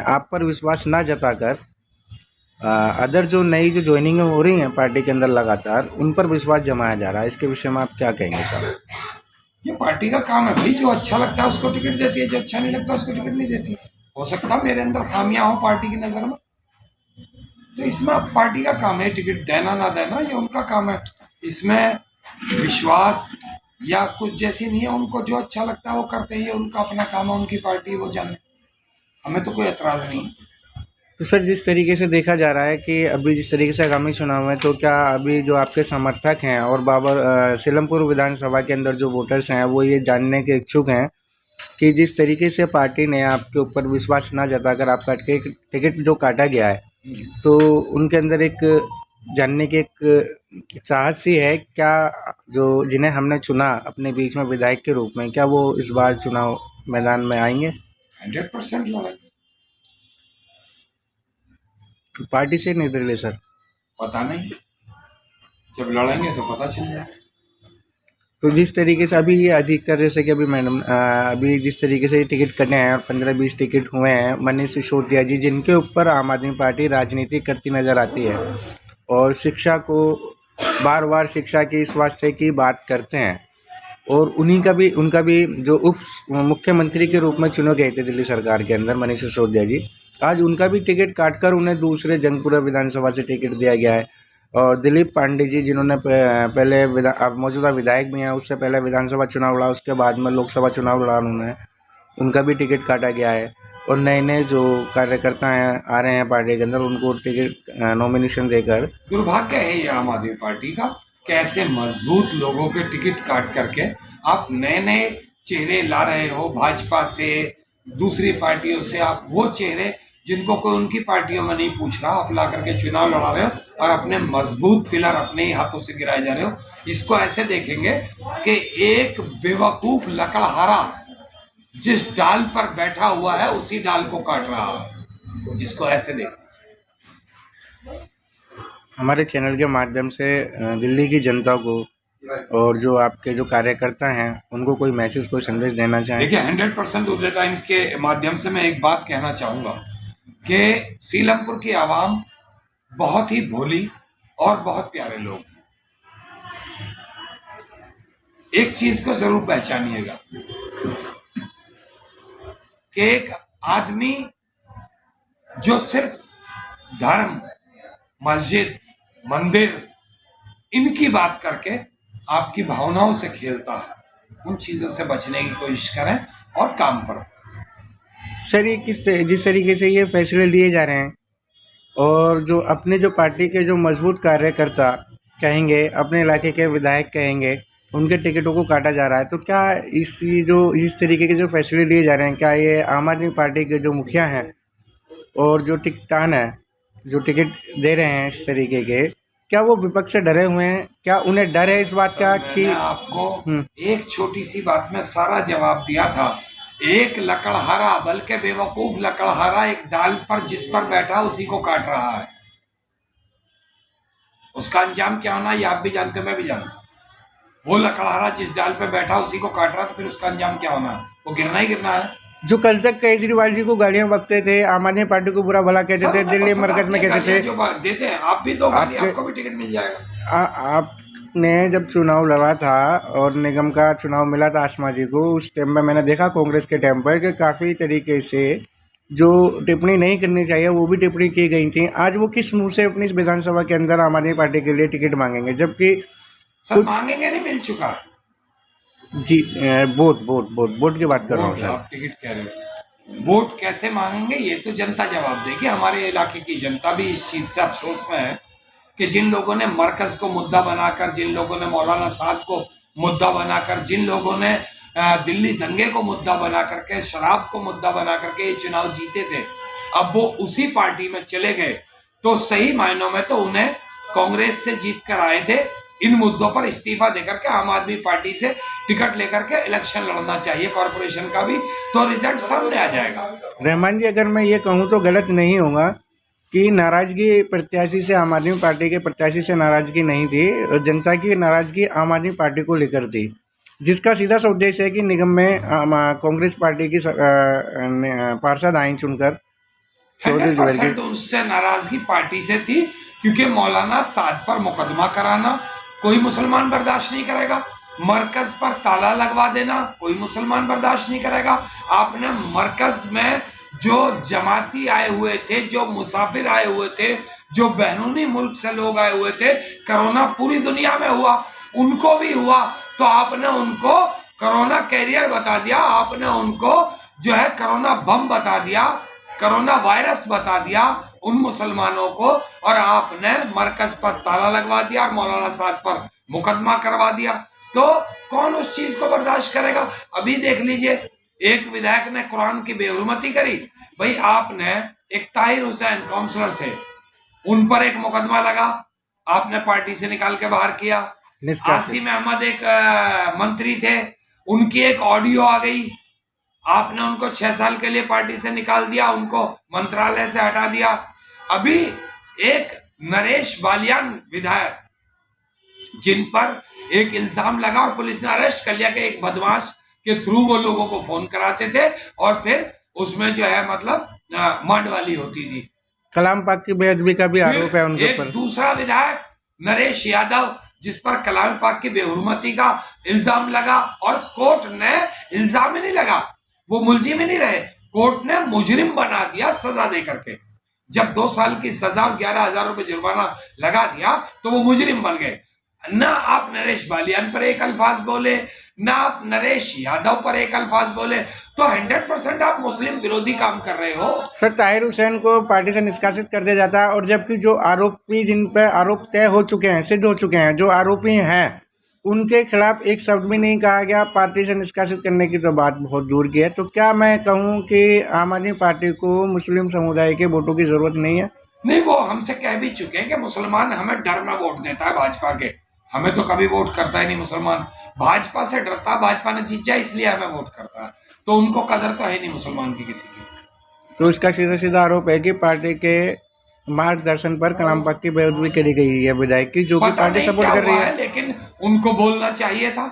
आप पर विश्वास ना जताकर अदर जो नई जो ज्वाइनिंग हो रही हैं पार्टी के अंदर लगातार, उन पर विश्वास जमाया जा रहा है। इसके विषय में आप क्या कहेंगे साहब? ये पार्टी का काम है भाई, जो अच्छा लगता है उसको टिकट देती है, जो अच्छा नहीं लगता उसको टिकट नहीं देती। हो सकता है मेरे अंदर खामियां हो पार्टी की नज़र में, तो इसमें अब पार्टी का काम है टिकट देना ना देना, ये उनका काम है। इसमें विश्वास या कुछ जैसी नहीं है, उनको जो अच्छा लगता है वो करते हैं, ये उनका अपना काम है, उनकी पार्टी वो जाने, हमें तो कोई एतराज़ नहीं है। तो सर, जिस तरीके से देखा जा रहा है कि अभी जिस तरीके से आगामी चुनाव है, तो क्या अभी जो आपके समर्थक हैं और सीलमपुर विधानसभा के अंदर जो वोटर्स हैं वो ये जानने के इच्छुक हैं कि जिस तरीके से पार्टी ने आपके ऊपर विश्वास ना जताकर आपका टिकट जो काटा गया है, तो उनके अंदर एक जानने की एक चाहत सी है, क्या जो जिन्हें हमने चुना अपने बीच में विधायक के रूप में, क्या वो इस बार चुनाव मैदान में आएंगे? 100% लड़ेंगे। पार्टी से निर्दलीय सर? पता नहीं, जब लड़ेंगे तो पता चल जाएगा। तो जिस तरीके से अभी ये अधिकतर, जैसे कि अभी मैडम अभी जिस तरीके से ये टिकट कटे हैं, 15-20 टिकट हुए हैं मनीष सिसोदिया जी, जिनके ऊपर आम आदमी पार्टी राजनीति करती नज़र आती है और शिक्षा को बार बार शिक्षा की स्वास्थ्य की बात करते हैं, और उनका भी जो उप मुख्यमंत्री के रूप में चुने गए थे दिल्ली सरकार के अंदर, मनीष सिसोदिया जी, आज उनका भी टिकट काटकर उन्हें दूसरे जंगपुरा विधानसभा से टिकट दिया गया है। और दिलीप पांडे जी, जिन्होंने पहले अब मौजूदा विधायक भी हैं, उससे पहले विधानसभा चुनाव लड़ा, उसके बाद में लोकसभा चुनाव लड़ा उन्होंने, उनका भी टिकट काटा गया है। और नए नए जो कार्यकर्ता हैं आ रहे हैं पार्टी के अंदर, उनको टिकट नॉमिनेशन देकर। दुर्भाग्य है ये आम आदमी पार्टी का, कैसे मजबूत लोगों के टिकट काट करके आप नए नए चेहरे ला रहे हो भाजपा से, दूसरी पार्टियों से, आप वो चेहरे जिनको कोई उनकी पार्टियों में नहीं पूछ रहा, आप ला करके चुनाव लड़ा रहे हो और अपने मजबूत पिलर अपने ही हाथों से गिराए जा रहे हो। इसको ऐसे देखेंगे कि एक बेवकूफ लकड़हारा जिस डाल पर बैठा हुआ है उसी डाल को काट रहा है, इसको ऐसे देखें। हमारे चैनल के माध्यम से दिल्ली की जनता को और जो आपके जो कार्यकर्ता हैं उनको कोई मैसेज, कोई संदेश देना चाहें? देखिए, 100% उदय टाइम्स के माध्यम से मैं एक बात कहना चाहूँगा कि सीलमपुर की आवाम बहुत ही भोली और बहुत प्यारे लोग हैं। एक चीज को जरूर पहचानिएगा कि एक आदमी जो सिर्फ धर्म, मस्जिद, मंदिर इनकी बात करके आपकी भावनाओं से खेलता है, उन चीजों से बचने की कोशिश करें और काम पर। सर, ये जिस तरीके से ये फैसले लिए जा रहे हैं और जो अपने जो पार्टी के जो मजबूत कार्यकर्ता कहेंगे, अपने इलाके के विधायक कहेंगे, उनके टिकटों को काटा जा रहा है, तो क्या इस तरीके के जो फैसले लिए जा रहे हैं, क्या ये आम आदमी पार्टी के जो मुखिया हैं और जो टिकटान है, जो टिकट दे रहे हैं इस तरीके के, क्या वो विपक्ष से डरे हुए हैं? क्या उन्हें डर है इस बात का कि आपको एक छोटी सी बात में सारा जवाब दिया था। एक लकड़हारा, बल्कि बेवकूफ लकड़हारा, एक डाल पर जिस पर बैठा उसी को काट रहा है। उसका अंजाम क्या होना ये आप भी जानते, मैं भी जानता। वो लकड़हारा जिस डाल पर बैठा उसी को काट रहा, तो फिर उसका अंजाम क्या होना है? वो गिरना ही गिरना है। जो कल तक केजरीवाल जी को गालियां बकते थे, आम आदमी पार्टी को बुरा भला कहते थे, दिल्ली मरकज में कहते थे, जो देते हैं आप भी दो गाली, आपको भी टिकट मिल जाएगा। आपने जब चुनाव लड़ा था और निगम का चुनाव मिला था आसमा जी को, उस टाइम में मैंने देखा कांग्रेस के टाइम पर कि काफ़ी तरीके से जो टिप्पणी नहीं करनी चाहिए वो भी टिप्पणी की गई थी। आज वो किस मुंह से अपनी विधानसभा के अंदर आम आदमी पार्टी के लिए टिकट मांगेंगे, जबकि कुछ मांगेंगे नहीं, मिल चुका जी। वोट की बात कर रहा हूँ सर। आप टिकट कह रहे हो, वोट कैसे मांगेंगे ये तो जनता जवाब देगी। हमारे इलाके की जनता भी इस चीज से अफसोस में है कि जिन लोगों ने मरकज को मुद्दा बनाकर, जिन लोगों ने मौलाना साहब को मुद्दा बनाकर, जिन लोगों ने दिल्ली दंगे को मुद्दा बना करके, शराब को मुद्दा बना करके ये चुनाव जीते थे, अब वो उसी पार्टी में चले गए, तो सही मायनों में तो उन्हें कांग्रेस से जीत कर आए थे, इन मुद्दों पर इस्तीफा देकर के आम आदमी पार्टी से टिकट लेकर के इलेक्शन लड़ना चाहिए कॉर्पोरेशन का भी, तो रिजल्ट सामने आ जाएगा। रहमान जी, अगर मैं ये कहूँ तो गलत नहीं होगा कि नाराजगी प्रत्याशी से, आम आदमी पार्टी के प्रत्याशी से नाराजगी नहीं थी, जनता की नाराजगी आम आदमी पार्टी को लेकर थी, जिसका सीधा सा उद्देश्य है कि निगम में कांग्रेस पार्टी की पार्षद आई चुनकर, चौधरी जुबैर 100% की उससे नाराजगी पार्टी से थी, क्योंकि मौलाना साद पर मुकदमा कराना कोई मुसलमान बर्दाश्त नहीं करेगा, मरकज पर ताला लगवा देना कोई मुसलमान बर्दाश्त नहीं करेगा। आपने मरकज में जो जमाती आए हुए थे, जो मुसाफिर आए हुए थे, जो बैरूनी मुल्क से लोग आए हुए थे, कोरोना पूरी दुनिया में हुआ, उनको भी हुआ, तो आपने उनको कोरोना कैरियर बता दिया, आपने उनको जो है कोरोना बम बता दिया, कोरोना वायरस बता दिया उन मुसलमानों को, और आपने मरकज पर ताला लगवा दिया और मौलाना साद पर मुकदमा करवा दिया। तो कौन उस चीज को बर्दाश्त करेगा? अभी देख लीजिए, एक विधायक ने कुरान की बेहुरमती करी, भाई आपने एक ताहिर हुसैन काउंसलर थे, उन पर एक मुकदमा लगा, आपने पार्टी से निकाल के बाहर किया। आसिम अहमद एक मंत्री थे, उनकी एक ऑडियो आ गई, आपने उनको 6 साल के लिए पार्टी से निकाल दिया, उनको मंत्रालय से हटा दिया। अभी एक नरेश बालियान विधायक, जिन पर एक इल्जाम लगा और पुलिस ने अरेस्ट कर लिया कि एक बदमाश के थ्रू वो लोगों को फोन कराते थे और फिर उसमें जो है मतलब मांड वाली होती थी। कलाम पाक की बेअदबी का भी आरोप है उनके ऊपर। दूसरा विधायक नरेश यादव, जिस पर कलाम पाक की बेहुरमती का इल्जाम लगा, और कोर्ट ने इल्जाम ही नहीं लगा, वो मुलजिम ही नहीं रहे, कोर्ट ने मुजरिम बना दिया सजा दे करके। जब 2 साल की सजा और 11,000 रुपए जुर्माना लगा दिया तो वो मुजरिम बन गए। ना आप नरेश बालियान पर एक अल्फाज बोले, ना आप नरेश यादव पर एक अल्फाज बोले, तो 100% आप मुस्लिम विरोधी काम कर रहे हो। सर, ताहिर हुसैन को पार्टी से निष्कासित कर दिया जाता है, और जबकि जो आरोपी, जिन पर आरोप तय हो चुके हैं, सिद्ध हो चुके हैं, जो आरोपी हैं, उनके खिलाफ एक शब्द भी नहीं कहा गया। पार्टी से निष्कासित करने की तो बात बहुत दूर की है। तो क्या मैं कहूँ कि आम आदमी पार्टी को मुस्लिम समुदाय के वोटों की जरूरत नहीं है? नहीं, वो हमसे कह भी चुके हैं कि मुसलमान हमें डर में वोट देता है भाजपा के, हमें तो कभी वोट करता ही नहीं मुसलमान, भाजपा से डरता, भाजपा ने जीत जाए इसलिए हमें वोट करता है, तो उनको कदर तो है नहीं मुसलमान की किसी की। तो इसका सीधा सीधा आरोप है कि पार्टी के मार्गदर्शन पर कलाम पाक की बेअदबी करी गई है विधायक की, जो कि पार्टी सपोर्ट कर रही है। लेकिन उनको बोलना चाहिए था,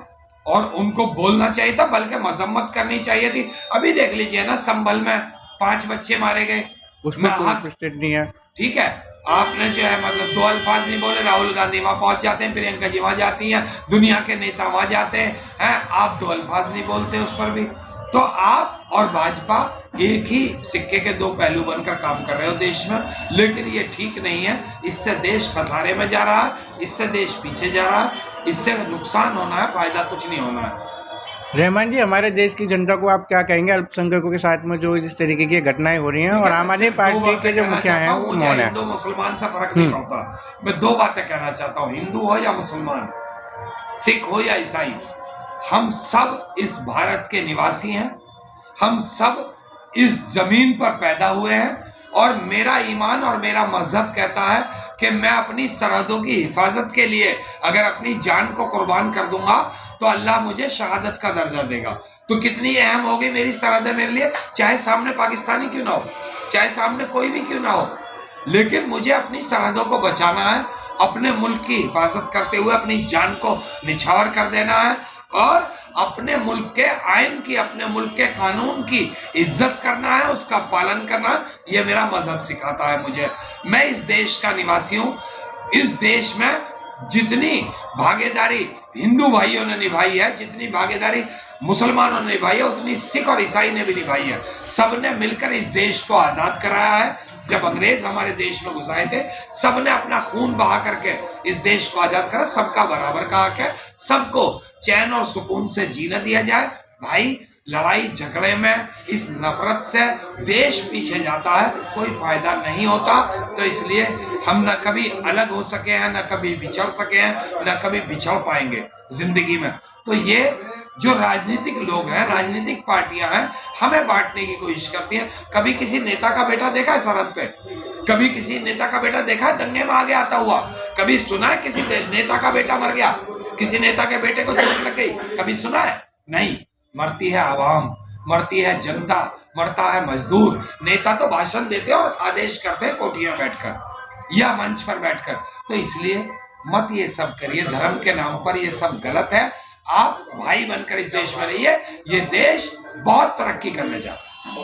और उनको बोलना चाहिए था, बल्कि मजम्मत करनी चाहिए थी। अभी देख लीजिए ना, संभल में 5 बच्चे मारे गए, उसमें कोई स्टेट नहीं है। ठीक है, आपने जो है मतलब 2 अल्फाज नहीं बोले, राहुल गांधी वहां पहुंच जाते हैं, प्रियंका जी वहां जाती हैं, दुनिया के नेता वहां जाते हैं, आप 2 अल्फाज नहीं बोलते उस पर भी। तो आप और भाजपा एक ही सिक्के के 2 पहलू बनकर काम कर रहे हो देश में, लेकिन ये ठीक नहीं है। इससे देश खसारे में जा रहा है, इससे देश पीछे जा रहा है, इससे नुकसान होना है, फायदा कुछ नहीं होना है। रहमान जी, हमारे देश की जनता को आप क्या कहेंगे अल्पसंख्यकों के साथ में जो इस तरीके की घटनाएं हो रही हैं, और आम आदमी पार्टी के जो मुखिया हैं वो मौन है? हिंदू मुसलमान से फर्क नहीं पड़ता, मैं 2 बातें कहना चाहता हूँ, हिंदू हो या मुसलमान, सिख हो या ईसाई, हम सब इस भारत के निवासी हैं, हम सब इस जमीन पर पैदा हुए हैं, और मेरा ईमान और मेरा मजहब कहता है कि मैं अपनी सरहदों की हिफाजत के लिए अगर अपनी जान को कुर्बान कर दूंगा तो अल्लाह मुझे शहादत का दर्जा देगा। तो कितनी अहम होगी मेरी सरहदें मेरे लिए, चाहे सामने पाकिस्तानी क्यों ना हो, चाहे सामने कोई भी क्यों ना हो, लेकिन मुझे अपनी सरहदों को बचाना है, अपने मुल्क की हिफाजत करते हुए अपनी जान को निछावर कर देना है, और अपने मुल्क के आइन की, अपने मुल्क के कानून की इज्जत करना है, उसका पालन करना, ये मेरा मजहब सिखाता है मुझे। मैं इस देश का निवासी हूँ, इस देश में जितनी भागीदारी हिंदू भाइयों ने निभाई है, जितनी भागीदारी मुसलमानों ने निभाई है, उतनी सिख और ईसाई ने भी निभाई है। सबने मिलकर इस देश को आजाद कराया है। जब अंग्रेज हमारे देश में घुस आए थे, सबने अपना खून बहा करके इस देश को आजाद करा। सबका बराबर का हक है, सबको चैन और सुकून से जीने दिया जाए। भाई, लड़ाई झगड़े में, इस नफरत से देश पीछे जाता है, कोई फायदा नहीं होता। तो इसलिए हम न कभी अलग हो सके हैं, न कभी बिछड़ सके हैं, न कभी बिछड़ पाएंगे जिंदगी में। तो ये जो राजनीतिक लोग हैं, राजनीतिक पार्टियां हैं, हमें बांटने की कोशिश करती हैं। कभी किसी नेता का बेटा देखा है सरहद पे? कभी किसी नेता का बेटा देखा है दंगे में आगे आता हुआ? कभी सुना है किसी नेता का बेटा मर गया, किसी नेता के बेटे को चोट लग गई? कभी सुना है? नहीं। मरती है आवाम, मरती है जनता, मरता है मजदूर। नेता तो भाषण देते हैं और आदेश करते हैं कोठियां बैठकर या मंच पर बैठकर। तो इसलिए मत ये सब करिए, धर्म के नाम पर ये सब गलत है। आप भाई बनकर इस देश में रहिए, ये देश बहुत तरक्की करने जा रहा है।